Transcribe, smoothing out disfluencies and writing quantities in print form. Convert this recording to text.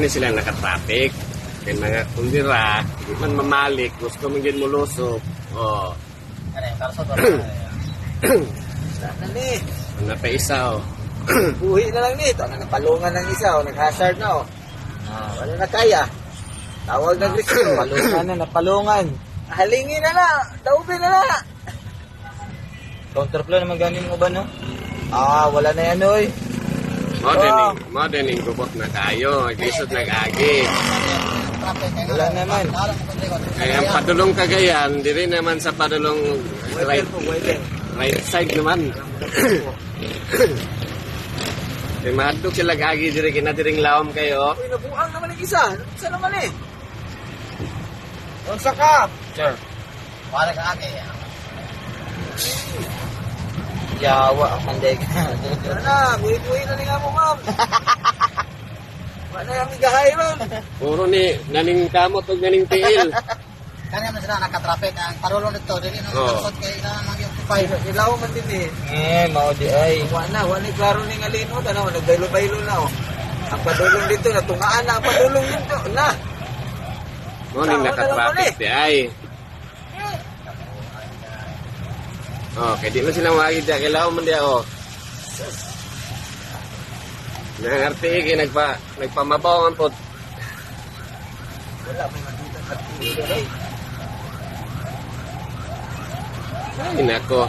ni sila naka-traffic. Kaya mga kundira, di man mamalik, gusto mong gin mulusok. Oh. Ano yung karsot o? Sana ni. Ano pa isa, oh. Buhi na lang nito. Nagpalungan ng isa, oh. Nag-hazard na, oh. Wala na kaya. Tawag ng rescue. Palungan na, napalungan. Halingin na na. Daupin na na. Counterflow naman ganin mo ba, no? Wala na yan, oy. Modeling gubot na tayo. Gisot nag-agi. Wala naman. Kaya ang padulong Cagayan, di rin naman sa padulong right side naman. Kaya mahadlok sila gagi diri kinadiring lawom kayo. Uy, nabuang naman yung isa. Isa naman eh. Unsa ka? Sir. Para ka ate. Yawa ang manday ka. Ano na, buhi-buhi na nga mo, ma'am. Wala yung migahay ron. Puro ni naning kamot ug naning tiil. Kanya man sila nakatraffic. Ang parulong dito, dili na Oo. karsot kayo na mag-occupy. Ilaw man din eh. Mao di ay. Wala ni klaro ni ngalinod. Ano, nagbaylo-baylo na oh. Ang padulong dito, natungaan na ang padulong dito. Na. Mo ning naka-traffic di ay. Oh, kaya di man sila mawagi dyan. Kailangan man diya, oh. Nang RTE kaya nagpamabaw ang pot. Wala, may makita ka. Ay, nako.